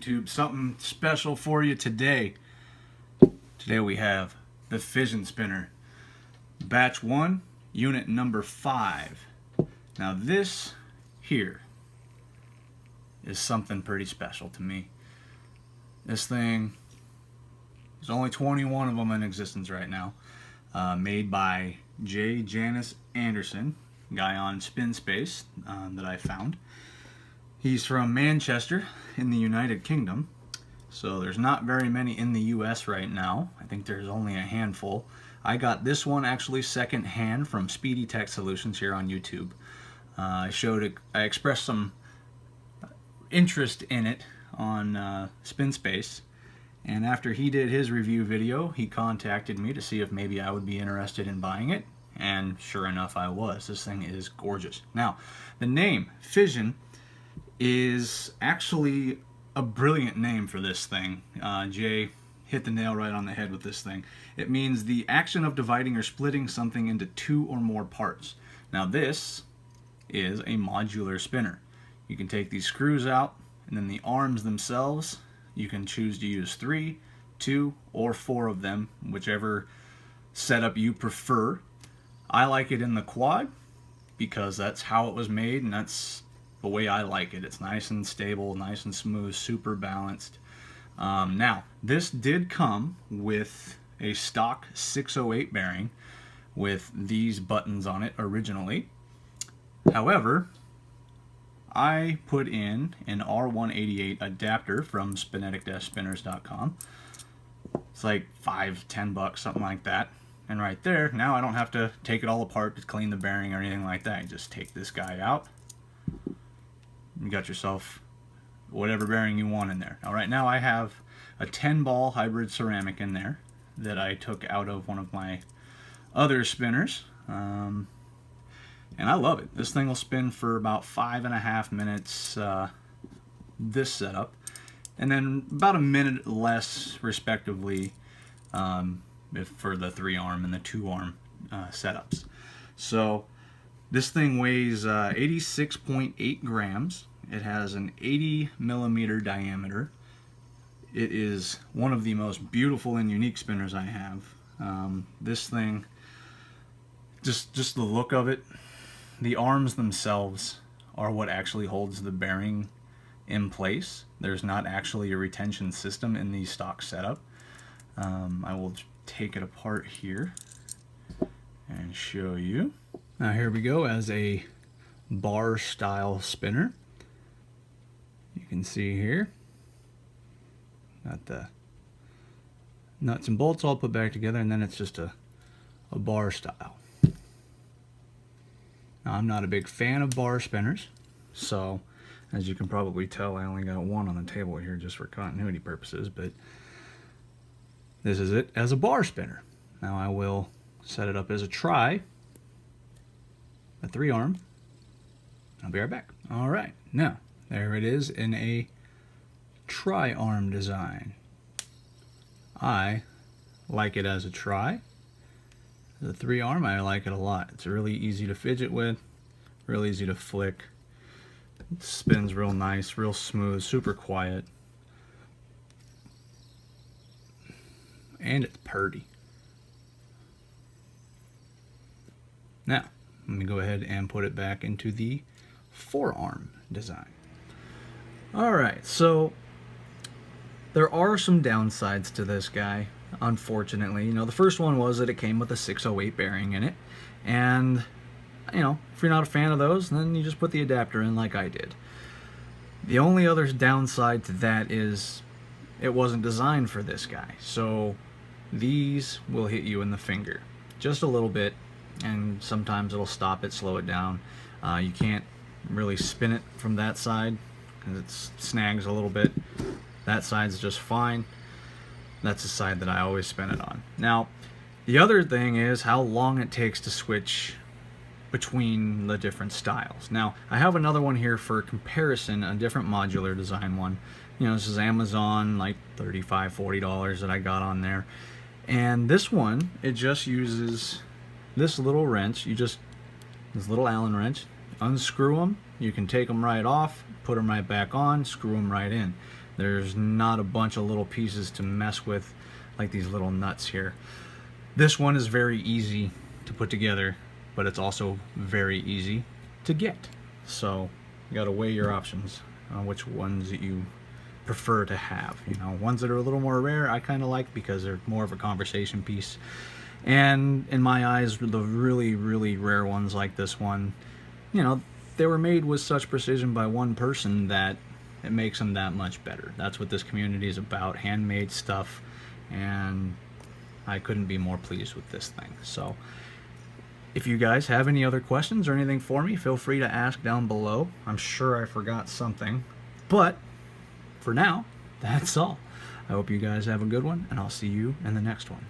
YouTube? Something special for you today. Today we have the Fission Spinner. Batch 1, unit number 5. Now this here is something pretty special to me. This thing, there's only 21 of them in existence right now. Made by Jay Janis Anderson, guy on Spin Space that I found. He's from Manchester in the United Kingdom, so there's not very many in the US right now. I think there's only a handful. I got this one actually second hand from Speedy Tech Solutions here on YouTube. I expressed some interest in it on Spin Space, and after he did his review video, he contacted me to see if maybe I would be interested in buying it, and sure enough I was. This thing is gorgeous. Now, the name Fission is actually a brilliant name for this thing. Jay hit the nail right on the head with this thing. It means the action of dividing or splitting something into two or more parts. Now this is a modular spinner. You can take these screws out, and then the arms themselves, you can choose to use 3, 2, or 4 of them, whichever setup you prefer. I like it in the quad because that's how it was made, and that's the way I like it. It's nice and stable, nice and smooth, super balanced. Now, this did come with a stock 608 bearing with these buttons on it originally. However, I put in an R188 adapter from spinetic-spinners.com. It's like $5-10, something like that. And right there, now I don't have to take it all apart to clean the bearing or anything like that. You just take this guy out. You got yourself whatever bearing you want in there. Now right now I have a 10-ball hybrid ceramic in there that I took out of one of my other spinners. And I love it. This thing will spin for about 5.5 minutes, this setup, and then about a minute less respectively for the 3-arm and the 2-arm setups. So this thing weighs 86.8 grams. It has an 80 millimeter diameter. It is one of the most beautiful and unique spinners I have. This thing, just the look of it, the arms themselves are what actually holds the bearing in place. There's not actually a retention system in the stock setup. I will take it apart here and show you. Now here we go as a bar style spinner. You can see here, got the nuts and bolts all put back together, and then it's just a bar style. Now I'm not a big fan of bar spinners, so as you can probably tell, I only got one on the table here just for continuity purposes, but this is it as a bar spinner. Now I will set it up as a 3-arm. I'll be right back. All right, now there it is in a tri-arm design. I like it as a tri. The 3-arm, I like it a lot. It's really easy to fidget with, real easy to flick. It spins real nice, real smooth, super quiet. And it's purty. Now, let me go ahead and put it back into the 4-arm design. Alright, so there are some downsides to this guy, unfortunately. You know, the first one was that it came with a 608 bearing in it, and you know, if you're not a fan of those, then you just put the adapter in like I did. The only other downside to that is it wasn't designed for this guy, so these will hit you in the finger just a little bit, and sometimes it'll stop it, slow it down. You can't really spin it from that side because it snags a little bit. That side's just fine. That's the side that I always spin it on. Now, the other thing is how long it takes to switch between the different styles. Now, I have another one here for comparison, a different modular design one. You know, this is Amazon, like $35-40 that I got on there. And this one, it just uses this little wrench. This little Allen wrench. Unscrew them. You can take them right off, put them right back on, screw them right in. There's not a bunch of little pieces to mess with like these little nuts here. This one is very easy to put together, but it's also very easy to get. So you got to weigh your options on which ones that you prefer to have. You know, ones that are a little more rare I kind of like because they're more of a conversation piece. And in my eyes, the really, really rare ones like this one, you know, they were made with such precision by one person that it makes them that much better. That's what this community is about, handmade stuff, and I couldn't be more pleased with this thing. So if you guys have any other questions or anything for me, feel free to ask down below. I'm sure I forgot something, but for now, that's all. I hope you guys have a good one, and I'll see you in the next one.